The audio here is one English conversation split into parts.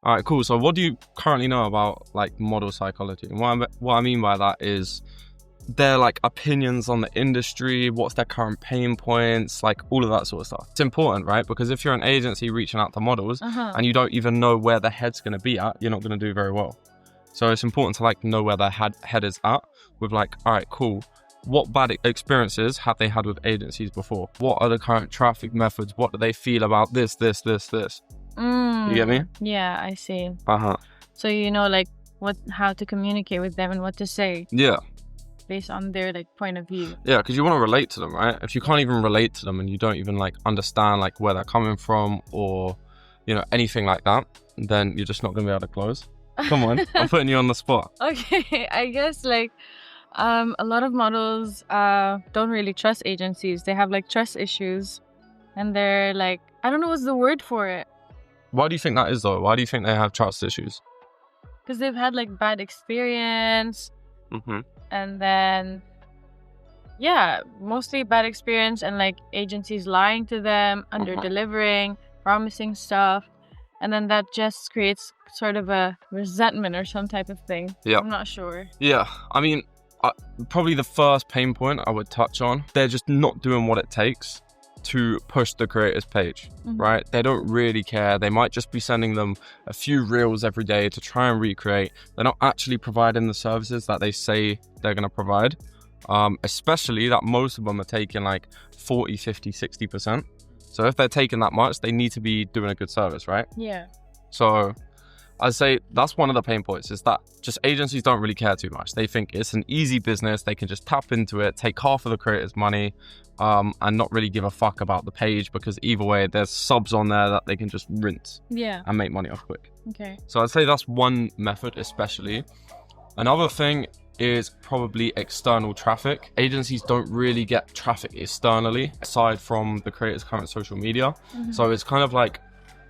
All right, cool. So what do you currently know about like model psychology? And what I mean by that is their like opinions on the industry, what's their current pain points, like all of that sort of stuff. It's important, right? Because if you're an agency reaching out to models and you don't even know where their head's going to be at, you're not going to do very well. So it's important to like know where their head is at with like, all right, cool. What bad experiences have they had with agencies before? What are the current traffic methods? What do they feel about this? You get me? Yeah, I see. Uh-huh. So you know like how to communicate with them and what to say. Yeah. Based on their like point of view. Yeah, because you want to relate to them, right? If you can't even relate to them and you don't even like understand like where they're coming from or, you know, anything like that, then you're just not going to be able to close. Come on, I'm putting you on the spot. Okay, I guess like a lot of models don't really trust agencies. They have like trust issues and they're like, I don't know what's the word for it. Why do you think that is though? Why do you think they have trust issues? Because they've had like bad experience. Mm-hmm. And then, yeah, mostly bad experience and like agencies lying to them, under-delivering, promising stuff. And then that just creates sort of a resentment or some type of thing. Yeah. I'm not sure. Yeah, I mean, probably the first pain point I would touch on, they're just not doing what it takes to push the creators page, right? They don't really care. They might just be sending them a few reels every day to try and recreate. They're not actually providing the services that they say they're going to provide, especially that most of them are taking like 40, 50, 60%. So if they're taking that much, they need to be doing a good service, right? Yeah. So I'd say that's one of the pain points, is that just agencies don't really care too much. They think it's an easy business. They can just tap into it, take half of the creator's money, and not really give a fuck about the page, because either way, there's subs on there that they can just rinse and make money off quick. Okay. So I'd say that's one method especially. Another thing is probably external traffic. Agencies don't really get traffic externally, aside from the creator's current social media. So it's kind of like,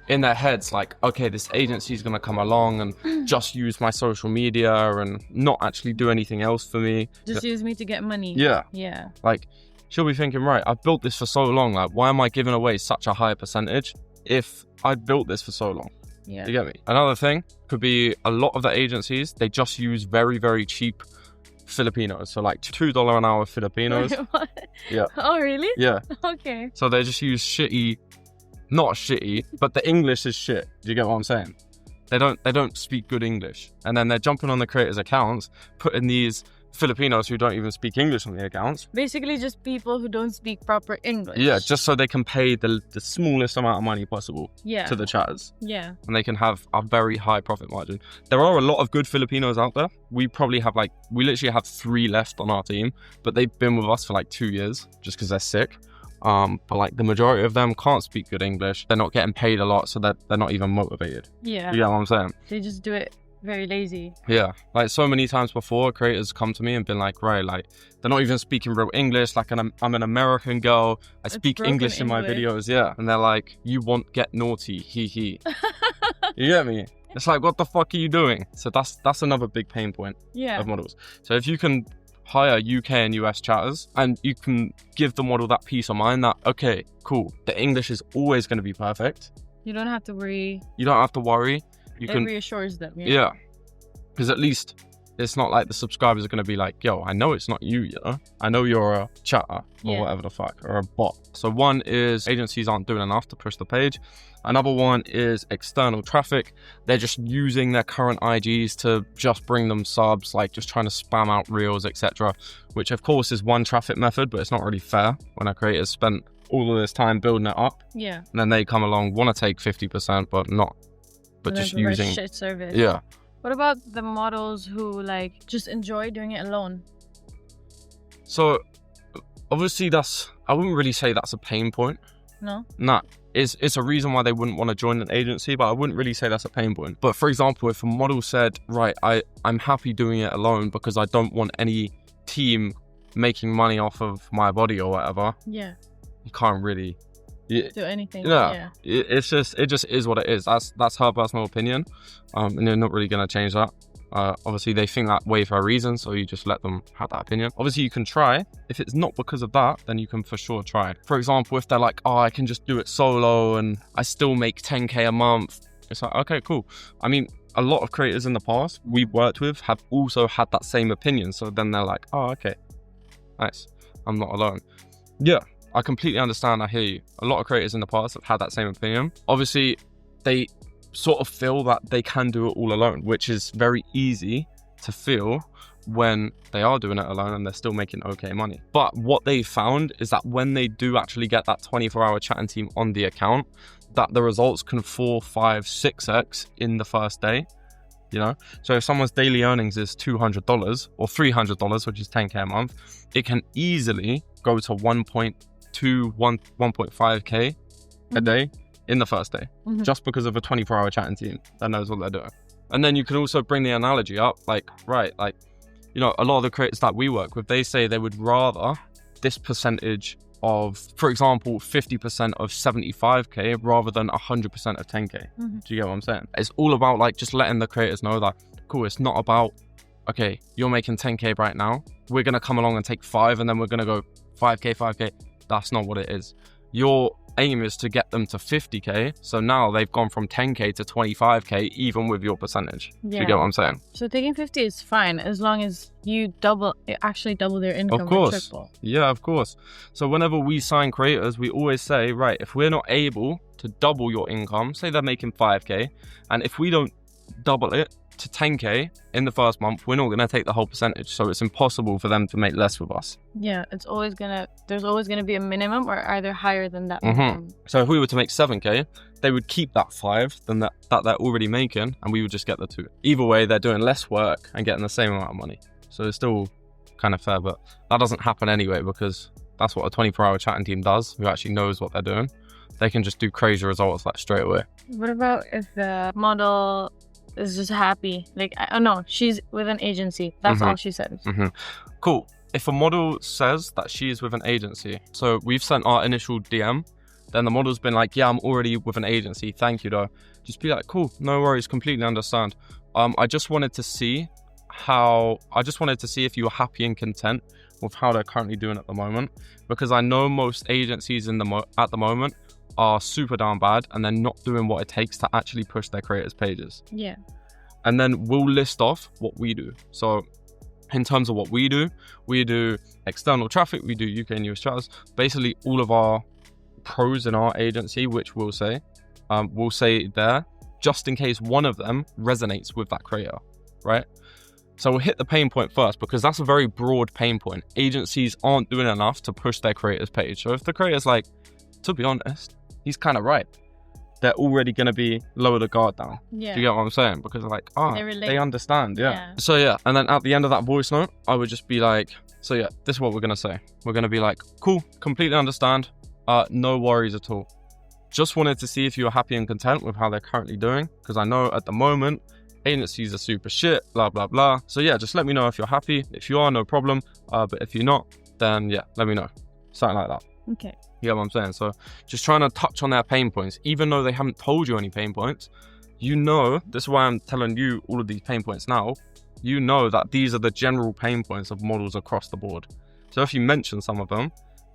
in their heads, like, okay, this agency is going to come along and just use my social media and not actually do anything else for me. Just use me to get money. Yeah. Yeah. Like, she'll be thinking, right, I've built this for so long. Like, why am I giving away such a high percentage if I built this for so long? Yeah. You get me? Another thing could be a lot of the agencies, they just use very, very cheap Filipinos. So like $2 an hour Filipinos. What? Yeah. Oh, really? Yeah. Okay. So they just use not shitty, but the English is shit. Do you get what I'm saying? They don't speak good English. And then they're jumping on the creators' accounts, putting these Filipinos who don't even speak English on the accounts. Basically just people who don't speak proper English. Yeah, just so they can pay the smallest amount of money possible to the chatters. Yeah. And they can have a very high profit margin. There are a lot of good Filipinos out there. We probably have we literally have 3 left on our team, but they've been with us for like 2 years just because they're sick. But like the majority of them can't speak good English. They're not getting paid a lot, so they're not even motivated. Yeah. You get what I'm saying? They just do it very lazy. Yeah. Like so many times before, creators come to me and been like, right, like they're not even speaking real English. Like I'm an American girl. I speak English in my videos. Yeah. And they're like, you won't get naughty. Hee. You get me? It's like, what the fuck are you doing? So that's another big pain point of models. So if you can hire UK and US chatters and you can give the model that peace of mind that, okay, cool, the English is always going to be perfect. You don't have to worry. You don't have to worry. It reassures them. Yeah. Because at least it's not like the subscribers are going to be like, yo, I know it's not you, you know? I know you're a chatter or whatever the fuck, or a bot. So one is agencies aren't doing enough to push the page. Another one is external traffic. They're just using their current IGs to just bring them subs, like just trying to spam out reels, etc. Which of course is one traffic method, but it's not really fair when a creator's spent all of this time building it up. Yeah. And then they come along, want to take 50%, but just using shit service. Yeah. What about the models who like just enjoy doing it alone? So obviously I wouldn't really say that's a pain point. No? Nah. It's a reason why they wouldn't want to join an agency, but I wouldn't really say that's a pain point. But for example, if a model said, right, I'm happy doing it alone because I don't want any team making money off of my body or whatever. Yeah. You can't really do anything. Yeah. It just is what it is. That's her personal opinion. And you're not really going to change that. Obviously they think that way for a reason, so you just let them have that opinion. Obviously you can try. If it's not because of that, then you can for sure try. For example, if they're like, oh, I can just do it solo and I still make 10k a month, It's like, okay, cool. I mean, a lot of creators in the past we've worked with have also had that same opinion. So then they're like, oh, okay, nice. I'm not alone. Yeah, I completely understand. I hear you. A lot of creators in the past have had that same opinion. Obviously, they sort of feel that they can do it all alone, which is very easy to feel when they are doing it alone and they're still making okay money. But what they found is that when they do actually get that 24-hour chatting team on the account, that the results can 4, 5, 6x in the first day, you know? So if someone's daily earnings is $200 or $300, which is 10K a month, it can easily go to 1.5K a day in the first day, just because of a 24-hour chatting team that knows what they're doing. And then you can also bring the analogy up, like, right, like, you know, a lot of the creators that we work with, they say they would rather this percentage of, for example, 50% of 75K rather than 100% of 10K. Do you get what I'm saying? It's all about like just letting the creators know that, cool, it's not about, okay, you're making 10K right now, we're going to come along and take 5 and then we're going to go 5K. That's not what it is. Your aim is to get them to 50K. So now they've gone from 10K to 25K, even with your percentage. Do you get what I'm saying? So taking 50 is fine as long as you actually double their income. Of course. Or triple. Yeah, of course. So whenever we sign creators, we always say, right, if we're not able to double your income, say they're making 5K, and if we don't double it to 10K in the first month, we're not going to take the whole percentage. So it's impossible for them to make less with us. Yeah, there's always going to be a minimum or either higher than that minimum. So if we were to make 7K, they would keep that 5 than that they're already making, and we would just get the 2. Either way, they're doing less work and getting the same amount of money. So it's still kind of fair, but that doesn't happen anyway, because that's what a 24-hour chatting team does, who actually knows what they're doing. They can just do crazy results like straight away. What about if the model is just happy? Like, oh no, she's with an agency. That's all she says. Cool. If a model says that she is with an agency, so we've sent our initial DM, then the model's been like, yeah, I'm already with an agency. Thank you, though. Just be like, cool, no worries, completely understand. I just wanted to see if you were happy and content with how they're currently doing at the moment, because I know most agencies at the moment are super down bad and they're not doing what it takes to actually push their creators' pages. Yeah. And then we'll list off what we do. So in terms of what we do external traffic, we do UK and US chats, basically all of our pros in our agency, which we'll say there, just in case one of them resonates with that creator, right? So we'll hit the pain point first, because that's a very broad pain point. Agencies aren't doing enough to push their creators' page. So if the creator's like, to be honest, he's kind of right, they're already going to be lower the guard down. Yeah. Do you get what I'm saying? Because like, they understand. Yeah. So yeah, and then at the end of that voice note, I would just be like, so yeah, this is what we're going to say. We're going to be like, cool, completely understand. No worries at all. Just wanted to see if you're happy and content with how they're currently doing, because I know at the moment agencies are super shit, blah blah blah. So yeah, just let me know if you're happy. If you are, no problem. But if you're not, then yeah, let me know. Something like that. Okay. You know what I'm saying? So just trying to touch on their pain points, even though they haven't told you any pain points. You know, this is why I'm telling you all of these pain points now. You know that these are the general pain points of models across the board. So if you mention some of them,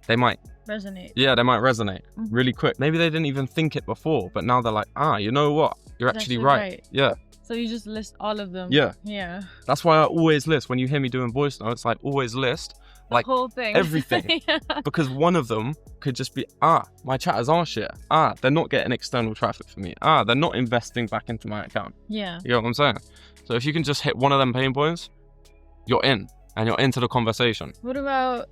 they might resonate. Yeah, they might resonate really quick. Maybe they didn't even think it before, but now they're like, you know what? You're actually right. Yeah. So you just list all of them. Yeah. Yeah. That's why I always list, when you hear me doing voice notes, I always list like the whole thing. Everything. Yeah. Because one of them could just be, my chatters are shit. They're not getting external traffic for me. They're not investing back into my account. Yeah. You know what I'm saying? So if you can just hit one of them pain points, you're in, and you're into the conversation. What about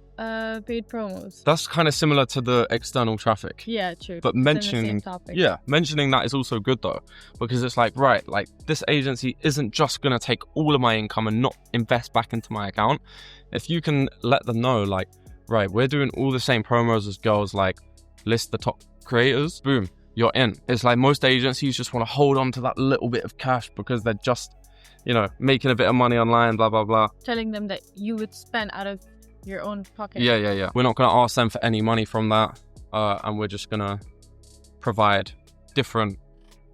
paid promos? That's kind of similar to the external traffic. Yeah, true. But mentioning that is also good though, because it's like, right, like this agency isn't just gonna take all of my income and not invest back into my account. If you can let them know, like, right, we're doing all the same promos as girls, like list the top creators, boom, you're in. It's like most agencies just want to hold on to that little bit of cash because they're just, you know, making a bit of money online, blah blah blah. Telling them that you would spend out of your own pocket. Yeah. We're not going to ask them for any money from that, and we're just going to provide different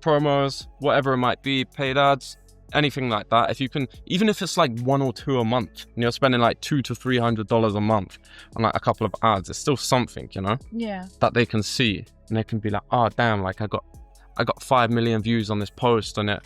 promos, whatever it might be, paid ads, anything like that. If you can, even if it's like 1 or 2 a month, and you're spending like $200 to $300 a month on like a couple of ads, it's still something, you know? Yeah. That they can see, and they can be like, oh damn, like I got I got 5 million views on this post and it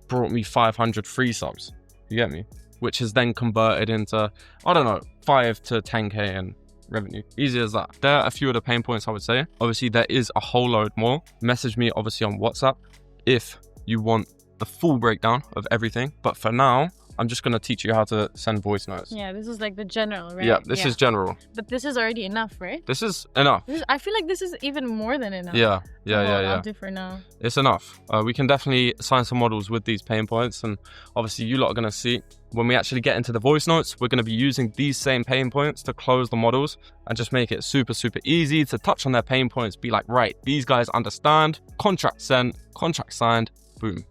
brought me 500 free subs. You get me? Which is then converted into, I don't know, 5 to 10K in revenue. Easy as that. There are a few of the pain points I would say. Obviously, there is a whole load more. Message me obviously on WhatsApp if you want the full breakdown of everything. But for now, I'm just going to teach you how to send voice notes. Yeah, this is like the general, right? Yeah, this is general. But this is already enough, right? This is enough. I feel like this is even more than enough. Yeah. I'll do for now. It's enough. We can definitely sign some models with these pain points, and obviously you lot are going to see when we actually get into the voice notes, we're going to be using these same pain points to close the models and just make it super, super easy to touch on their pain points, be like, right, these guys understand, contract sent, contract signed, boom.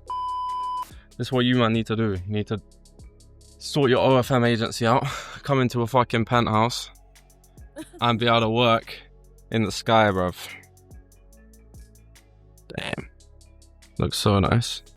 This is what you man need to do. You need to sort your OFM agency out, come into a fucking penthouse and be able to work in the sky, bruv. Damn. Looks so nice.